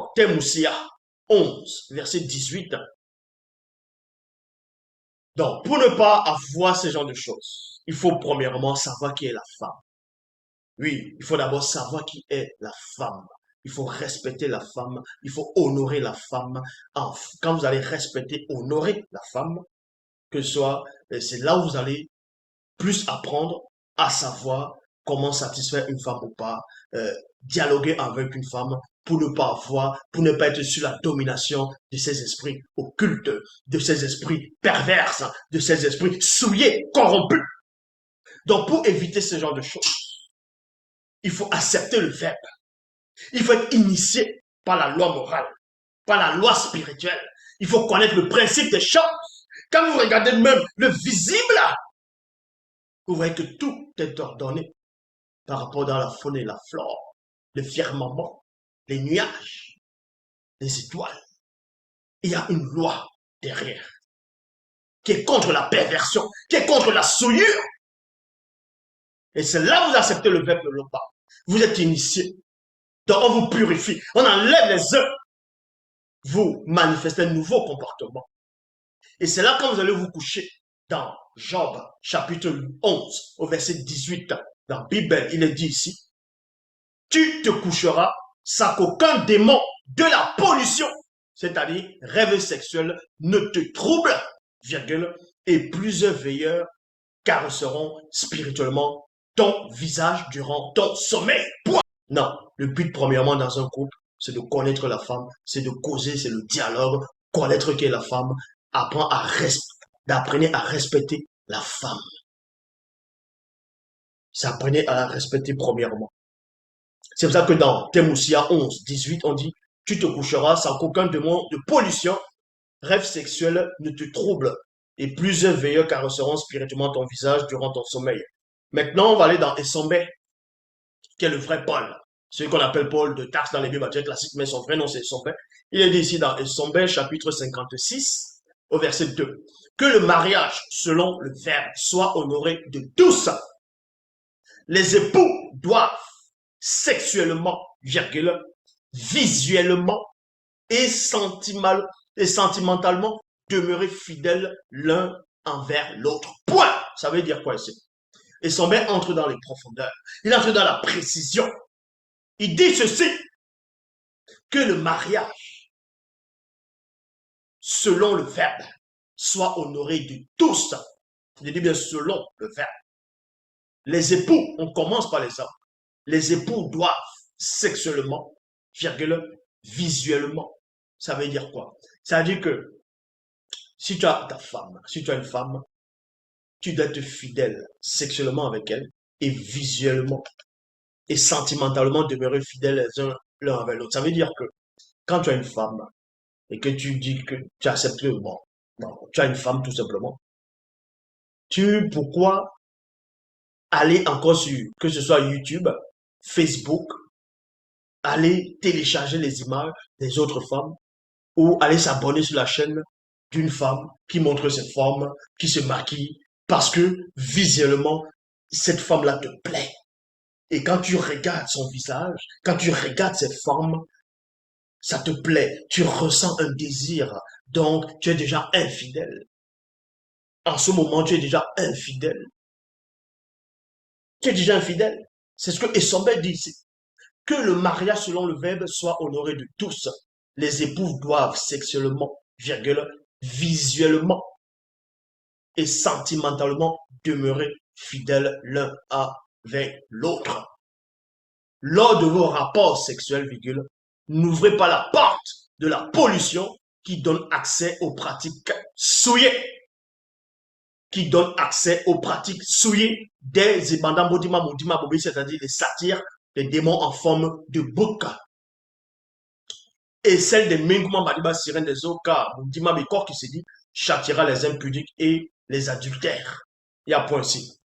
dans Timothée 11, verset 18. Donc, pour ne pas avoir ce genre de choses, il faut premièrement savoir qui est la femme. Oui, il faut d'abord savoir qui est la femme. Il faut respecter la femme, il faut honorer la femme. Quand vous allez respecter, honorer la femme, que ce soit, c'est là où vous allez plus apprendre à savoir comment satisfaire une femme ou pas, dialoguer avec une femme pour ne pas avoir, pour ne pas être sur la domination de ces esprits occultes, de ces esprits perverses, de ces esprits souillés, corrompus. Donc, pour éviter ce genre de choses, il faut accepter le verbe. Il faut être initié par la loi morale, par la loi spirituelle. Il faut connaître le principe des choses. Quand vous regardez même le visible, vous voyez que tout est ordonné par rapport dans la faune et la flore, le firmament, les nuages, les étoiles. Il y a une loi derrière qui est contre la perversion, qui est contre la souillure. Et c'est là que vous acceptez le verbe de l'Opa. Vous êtes initié. Donc on vous purifie, on enlève les œufs. Vous manifestez un nouveau comportement. Et c'est là quand vous allez vous coucher dans Job chapitre 11 au verset 18. Dans la Bible, il est dit ici, tu te coucheras sans qu'aucun démon de la pollution, c'est-à-dire rêve sexuel, ne te trouble, virgule, et plusieurs veilleurs caresseront spirituellement ton visage durant ton sommeil. Point. Non, le but premièrement dans un couple, c'est de connaître la femme, c'est de causer, c'est le dialogue, connaître qui est la femme, d'apprendre à respecter la femme. Ça apprenez à la respecter premièrement. C'est pour ça que dans Timothée 11, 18, on dit, tu te coucheras sans qu'aucun démon de pollution, rêve sexuel ne te trouble, et plusieurs veilleurs caresseront spirituellement ton visage durant ton sommeil. Maintenant, on va aller dans Essombé, qui est le vrai Paul. Celui qu'on appelle Paul de Tarse dans les Bibles classiques, mais son vrai nom c'est Essombé. Il est dit ici dans Essombé, chapitre 56, au verset 2, que le mariage, selon le verbe, soit honoré de tous. Les époux doivent sexuellement, virgule, visuellement et sentimentalement demeurer fidèles l'un envers l'autre. Point. Ça veut dire quoi ici? Et son maître entre dans les profondeurs. Il entre dans la précision. Il dit ceci, que le mariage, selon le verbe, soit honoré de tous. Je dis bien selon le verbe. Les époux, on commence par les hommes. Les époux doivent sexuellement, virgule, visuellement. Ça veut dire quoi? Ça veut dire que si tu as ta femme, si tu as une femme, tu dois être fidèle sexuellement avec elle et visuellement et sentimentalement demeurer fidèles les uns l'un avec l'autre. Ça veut dire que quand tu as une femme et que tu dis que tu acceptes que, bon, tu as une femme tout simplement, pourquoi aller encore sur, que ce soit YouTube, Facebook, aller télécharger les images des autres femmes ou aller s'abonner sur la chaîne d'une femme qui montre ses formes, qui se maquille, parce que visuellement, cette femme-là te plaît. Et quand tu regardes son visage, quand tu regardes ses formes, ça te plaît, tu ressens un désir, donc tu es déjà infidèle. En ce moment, tu es déjà infidèle. Tu es déjà infidèle. C'est ce que Essombé dit ici. Que le mariage selon le verbe soit honoré de tous. Les époux doivent sexuellement, virgule, visuellement et sentimentalement demeurer fidèles l'un avec l'autre. Lors de vos rapports sexuels, virgule, n'ouvrez pas la porte de la pollution qui donne accès aux pratiques souillées. Qui donne accès aux pratiques souillées des Ibanda Modima Modima Bobi, c'est-à-dire les satires, les démons en forme de bouc. Et celle des Menguma Madiba Sirène des Oka, Modima Bekor qui se dit châtira les impudiques et les adultères. Il y a point ici.